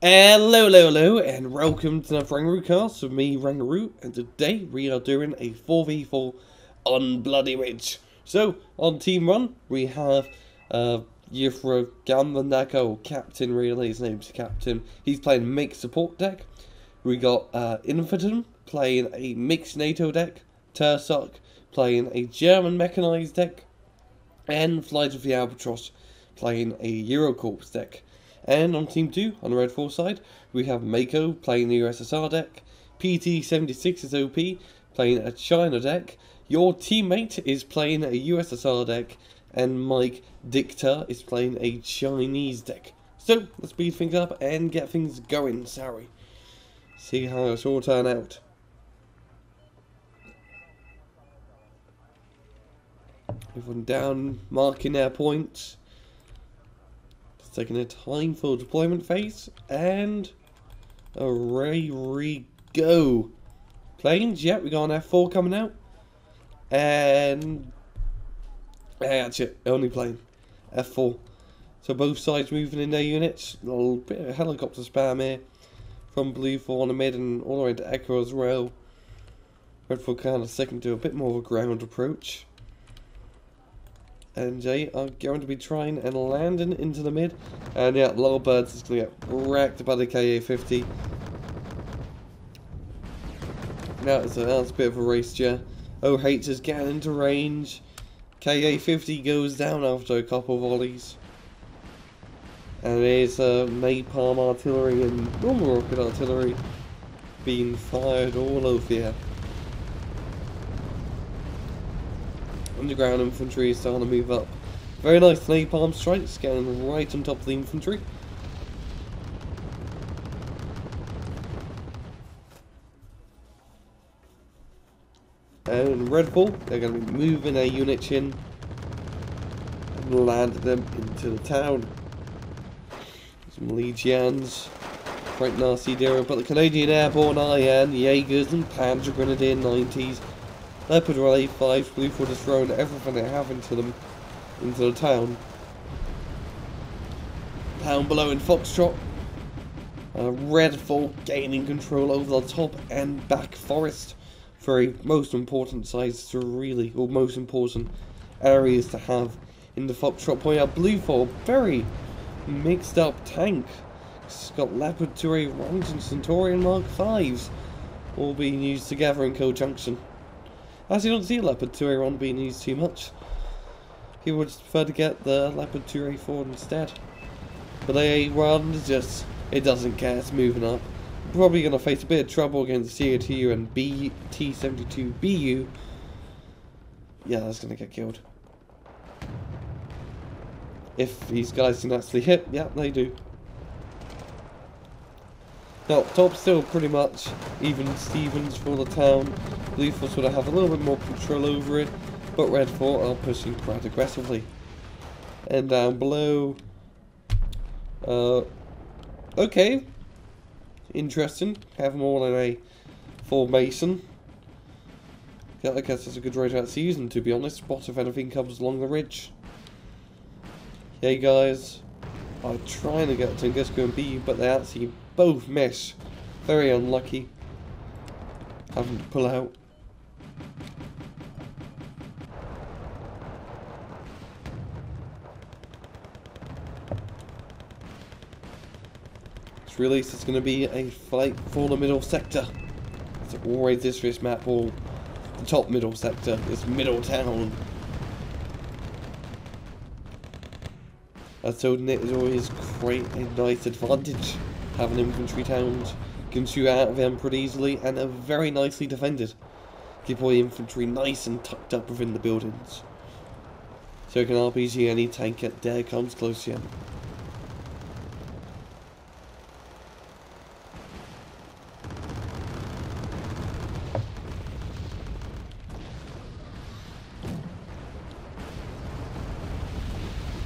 Hello, and welcome to the Rangaroo cast with me, Rangaroo, and today we are doing a 4v4 on Bloody Ridge. So, on Team 1, we have Yifro Gambanako, Captain, really, his name's Captain. He's playing mixed support deck. We got Infantum playing a mixed NATO deck, Tursok playing a German mechanized deck, and Flight of the Albatross playing a Eurocorps deck. And on Team 2, on the Red 4 side, we have Mako playing the USSR deck, PT76 is OP playing a China deck, your teammate is playing a USSR deck, and Mike Dicta is playing a Chinese deck. So, let's speed things up and get things going, sorry. See how it's all turn out. Everyone down, marking their points. Taking a time for deployment phase, and away we go. Planes, yeah, we got an F4 coming out, and that's it, only plane, F4. So both sides moving in their units, a little bit of helicopter spam here, from Blue 4 on the mid and all the way to Echo as well. Red 4 kind of second to a bit more of a ground approach. And they are going to be trying and landing into the mid. And yeah, Lower Birds is going to get wrecked by the KA-50. Now that's a bit of a race, yeah. OH is getting into range. KA-50 goes down after a couple of volleys. And there's napalm artillery and normal rocket artillery being fired all over here. Underground infantry is starting to move up. Very nice napalm strikes, getting right on top of the infantry. And Red Bull, they're going to be moving their units in and landing them into the town. Some Legions, quite nasty deal, but the Canadian Airborne Iron, Jaegers and Panzer Grenadier 90s. Leopard Rally 5, Blue 4 just thrown everything they have into the town. Down below in Foxtrot, Red 4 gaining control over the top and back forest. Very most important sides to really, or most important areas to have in the Foxtrot point out. Blue 4, very mixed up tank. It's got Leopard 2A Range and Centurion Mark 5s all being used together in conjunction. As you don't see Leopard 2A1 being used too much. He would prefer to get the Leopard 2A4 instead. But the A1 is just, it doesn't care, it's moving up. Probably going to face a bit of trouble against CO2 and T72BU. Yeah, that's going to get killed. If these guys can actually hit, yeah, they do. Now, top still pretty much even Stevens for the town. Blue 4 sort of have a little bit more control over it, but Red 4 are pushing quite aggressively. And down below, okay, interesting. Have them all in a formation. Yeah, I guess it's a good rate out season, to be honest. Spot if anything comes along the ridge. Hey guys, I'm trying to get Tunguska and BU, but they actually both miss. Very unlucky. Having to pull out. It's released, it's going to be a fight for the middle sector. It's always this map, or the top middle sector, this middle town. As holding it is always quite a nice advantage. Having infantry towns, can shoot out of them pretty easily, and are very nicely defended. Keep all the infantry nice and tucked up within the buildings. So you can RPG any tank that dare comes close to you.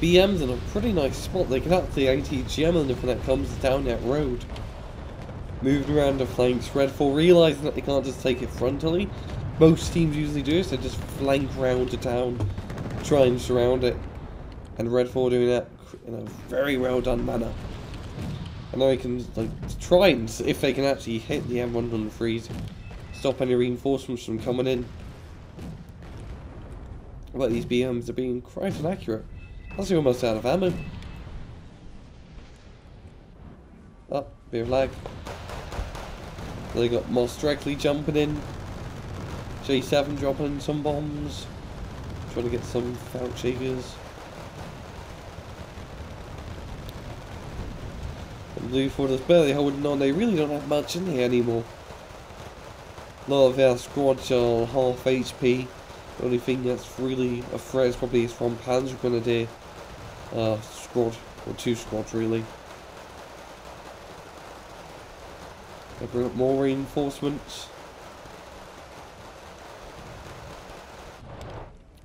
BM's in a pretty nice spot. They can actually ATGM and if that comes down that road. Moving around the flanks. Red 4 realising that they can't just take it frontally. Most teams usually do this, they just flank round the town, try and surround it. And Red 4 doing that in a very well done manner. And now I can like try and see if they can actually hit the M103s, stop any reinforcements from coming in. But these BMs are being quite inaccurate. That's almost out of ammo. Oh, bit of lag. They got Moss directly jumping in. J7 dropping in some bombs. Trying to get some foul shakers. And Blue Ford is barely holding on. They really don't have much in here anymore. A lot of our squads are half HP. The only thing that's really a threat is probably from Panzer Grenadier squad, or 2 squads really. I bring up more reinforcements.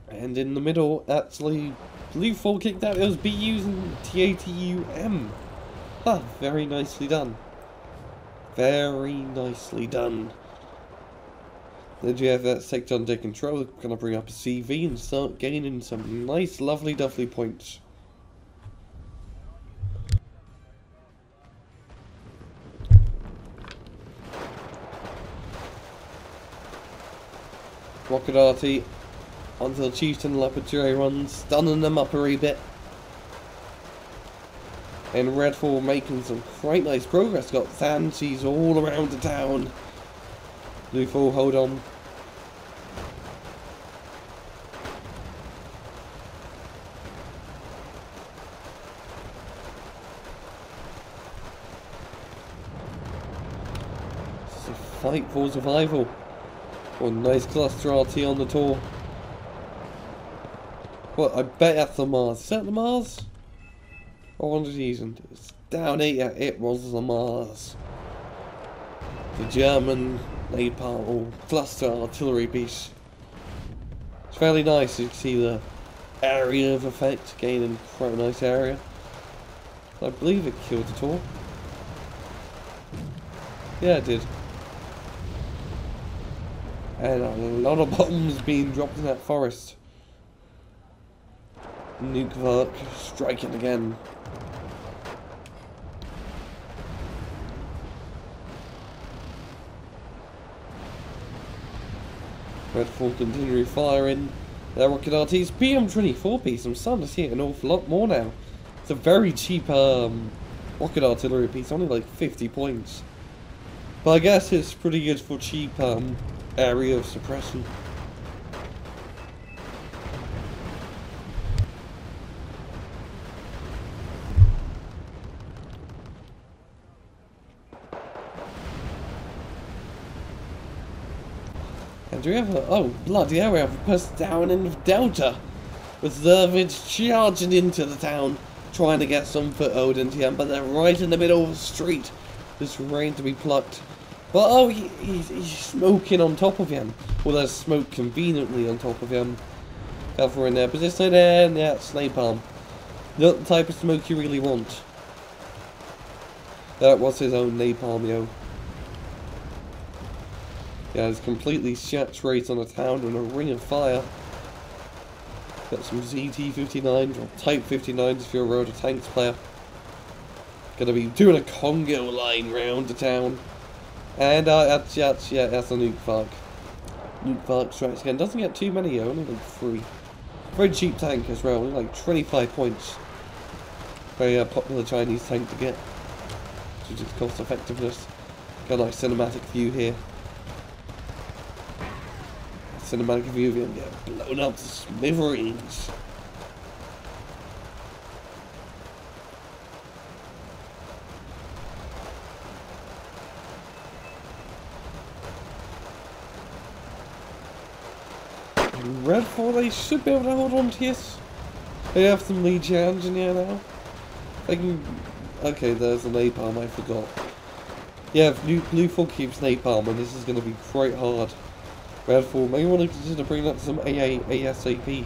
And in the middle, actually, Blue Fort kicked out. It was BUs and TATUM. Ah, very nicely done. Very nicely done. Then you have that sector under control. Gonna bring up a CV and start gaining some nice, lovely, duffly points. Rocket Arty until Chieftain Lapature runs, stunning them up a wee bit. And Redfall making some quite nice progress. Got Sanseas all around the town. Bluefall, hold on. It's a fight for survival. Oh, nice cluster RT on the tour. What, I bet that's the Mars. Is that the Mars? I wanted to use it. It's down it, yeah, it was the Mars. The German napalm or cluster artillery piece. It's fairly nice. You can see the area of effect gaining quite a nice area. I believe it killed the tour. Yeah, it did. And a lot of bombs being dropped in that forest. Nukevark striking again. Redfall continuing firing. Their rocket RTs. PM24 piece. I'm starting to see it an awful lot more now. It's a very cheap rocket artillery piece, only like 50 points. But I guess it's pretty good for cheap area of suppression. And do we have a... oh, bloody hell, we have a person down in Delta. Reservists charging into the town, trying to get some foothold into him, but they're right in the middle of the street, just waiting to be plucked. But oh, he's smoking on top of him. Well, there's smoke conveniently on top of him. Cover in their position, and yeah, it's napalm. Not the type of smoke you really want. That was his own napalm, yo. Yeah, it's completely saturated on the town in a ring of fire. Got some ZT-59s or Type 59s if you're a Rotor Tanks player. Gonna be doing a Congo line round the town. And that's a Nukevark. Nukevark strikes again. Doesn't get too many, only like 3. Very cheap tank as well, only like 25 points. Very popular Chinese tank to get. Due to cost effectiveness. Got a nice cinematic view here. Cinematic view of him get blown up to smithereens. Redfall, they should be able to hold on to this. They have some legions in here now. They can... okay, there's a napalm, I forgot. Yeah, if Bluefall keeps napalm, and this is going to be quite hard. Redfall may want to consider bringing up some AA ASAP.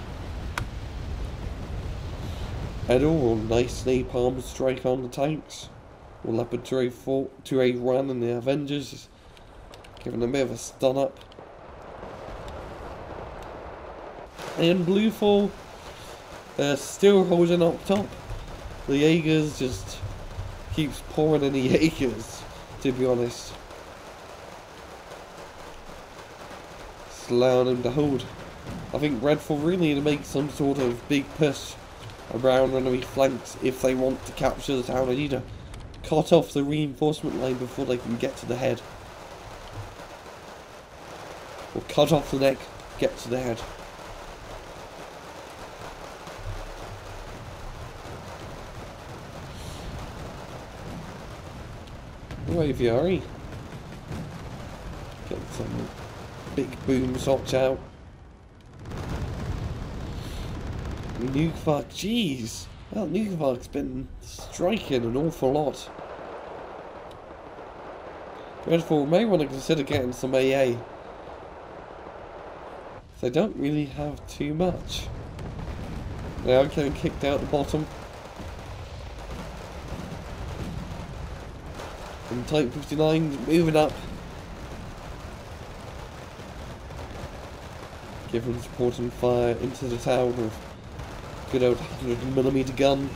And all nice napalm strike on the tanks. Or Leopard 2A run and the Avengers, giving them a bit of a stun up. And Bluefall, they're still holding up top. The Jaegers just keeps pouring in the Jaegers, to be honest. Just allowing him to hold. I think Redfall really need to make some sort of big push around enemy flanks if they want to capture the town. They need to cut off the reinforcement line before they can get to the head. Or cut off the neck, get to the head. Aviary. Get some big boom shots out. Nukevark, jeez. Well, Nukevark's been striking an awful lot. Redfall may want to consider getting some AA. They don't really have too much. They are getting kicked out the bottom. And Type 59 moving up. Giving supporting fire into the town with good old 100mm gun.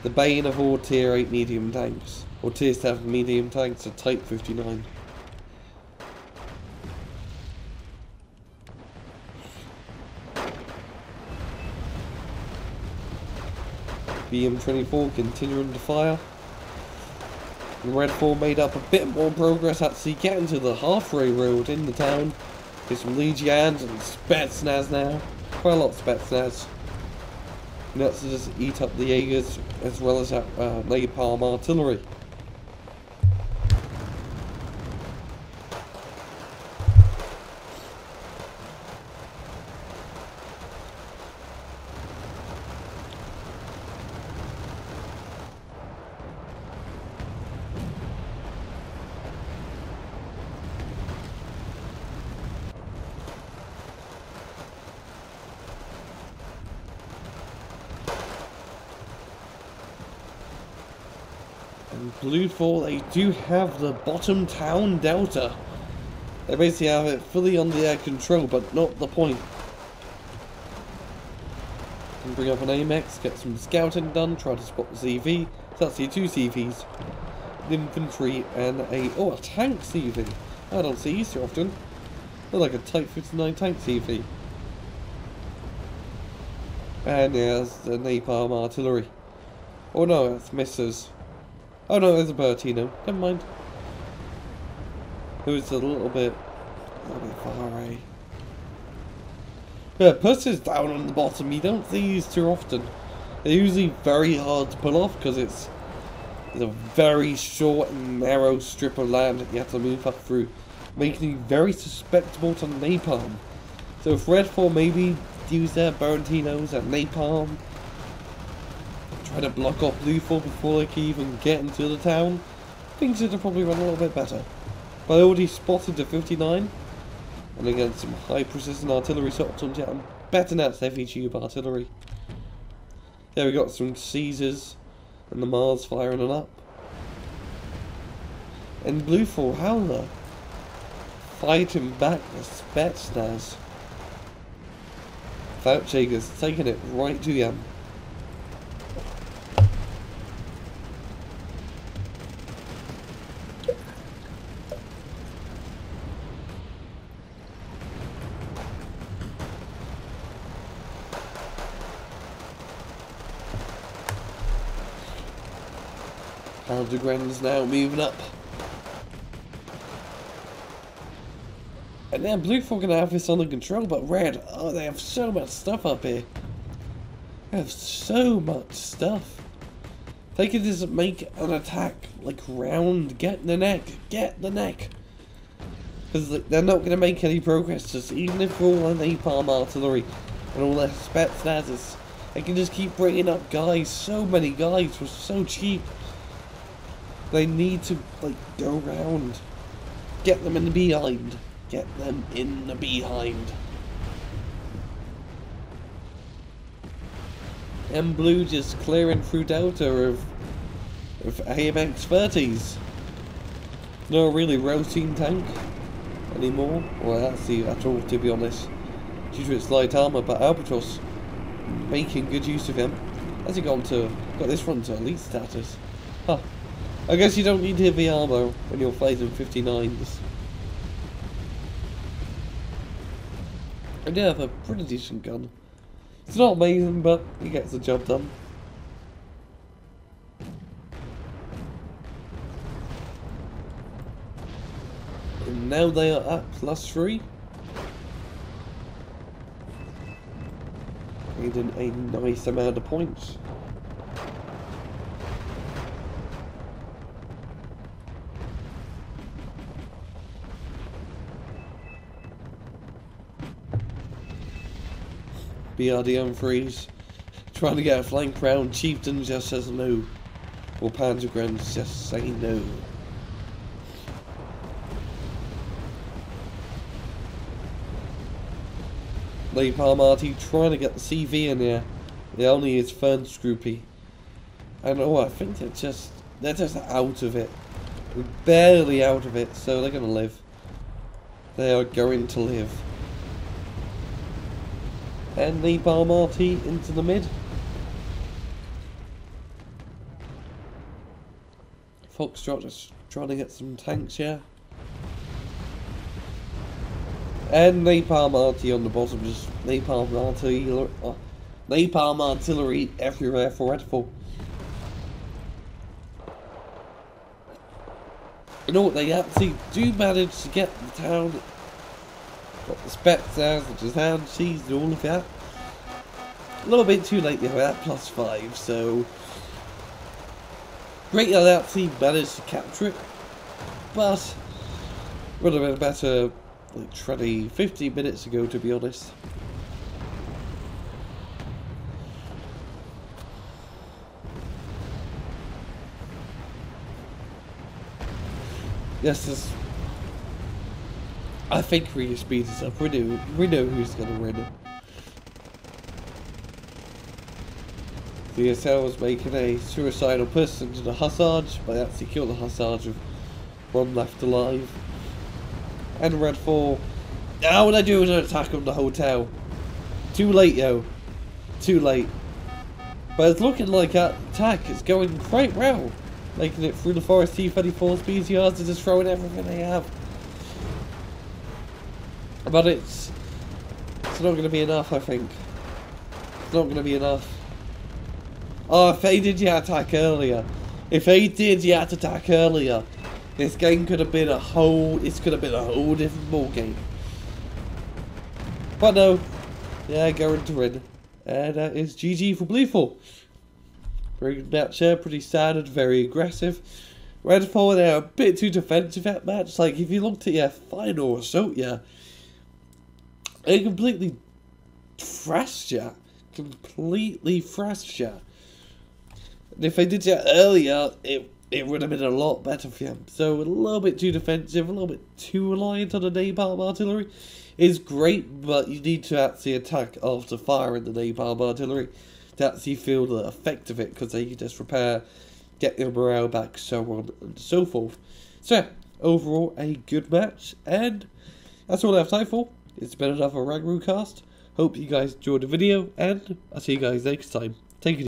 The bane of all tier 8 medium tanks, or tier 7 medium tanks, are Type 59. BM-24 continuing to fire. And Redfall made up a bit more progress, actually getting to the halfway road in the town. There's some Legions and Spetsnaz now. Quite a lot of Spetsnaz. And that's to just eat up the Jaegers as well as that napalm artillery. Bluefall, they do have the bottom town delta. They basically have it fully under their control, but not the point. Can bring up an AMX, get some scouting done, try to spot the CV. So that's the 2 CVs. An infantry and a tank CV. I don't see these too often. They're like a Type 59 tank CV. And there's the napalm artillery. Oh no, that's missiles. Oh no, there's a Bertino. Never mind. It was a little bit far away. Yeah, Puss is down on the bottom. You don't see these too often. They're usually very hard to pull off because it's a very short and narrow strip of land that you have to move up through, making you very susceptible to napalm. So if Redfall maybe use their Bertinos and napalm, try to block off Bluefall before they can even get into the town, things should have probably run a little bit better. But I already spotted the 59, and again some high precision artillery shots on down. Better than that heavy tube artillery. Yeah, we got some Caesars and the Mars firing it up. And Bluefall, how the fighting back the Spetsnaz. Jaegers taking it right to them. Aldegren's now moving up. And then Bluefall gonna have this under control, but Red, oh, they have so much stuff up here. They have so much stuff. They could just make an attack, like, round, get the neck. Because they're not gonna make any progress, just even if all their napalm artillery and all their Spetsnazes, they can just keep bringing up guys, so many guys for so cheap. They need to, like, go round. Get them in the behind. Get them in the behind. And Blue just clearing through Delta of AMX 30s. No really routine tank anymore. Well, that's at all, to be honest. due to its light armour, but Albatross making good use of him. Has he got this run to elite status? Huh. I guess you don't need heavy armour when you're fighting 59s. I do have a pretty decent gun. It's not amazing, but he gets the job done. And now they are at +3. Needing a nice amount of points. BRDM freeze. Trying to get a flank round. Chieftain just says no. Or Panzergrens just say no. Napalm RT trying to get the CV in there. They only is Fern Scroopy. And I think they're just out of it. They're barely out of it, so they're gonna live. They are going to live. And Napalm RT into the mid. Foxtrot just trying to get some tanks here. And Napalm RT on the bottom, just Napalm artillery everywhere for Redfall. You know what, they actually do manage to get the town. Got the Spetsnaz, which is hand seized and all of that. A little bit too late there at +5, so great that they actually managed to capture it. But would have been better like 50 minutes ago, to be honest. Yes, I think Rhea speeds us up. We know who's going to win. The SL was making a suicidal push into the Hussarge, but they actually killed the Hussarge with one left alive. And Redfall, now what I do is an attack on the hotel. Too late, yo. Too late. But it's looking like that attack is going quite well. Making it through the forest, T-34 BCRs are just throwing everything they have. But it's not going to be enough, I think. It's not going to be enough. Oh, if they did the attack earlier. If they did the attack earlier, this game could have been a whole different ball game. But no, yeah, going to win. And that is GG for Bleeful. Very good match there, pretty standard, very aggressive. Redfall, they're a bit too defensive that match. Like, if you looked at your final result, yeah, they completely thrashed you. Completely thrashed you. And if they did that earlier, it would have been a lot better for them. So a little bit too defensive, a little bit too reliant on the napalm artillery is great, but you need to actually attack after firing the napalm artillery to actually feel the effect of it, because they can just repair, get their morale back, so on and so forth. So overall, a good match, and that's all I have time for. It's been another Rangaroo cast. Hope you guys enjoyed the video, and I'll see you guys next time. Take it easy.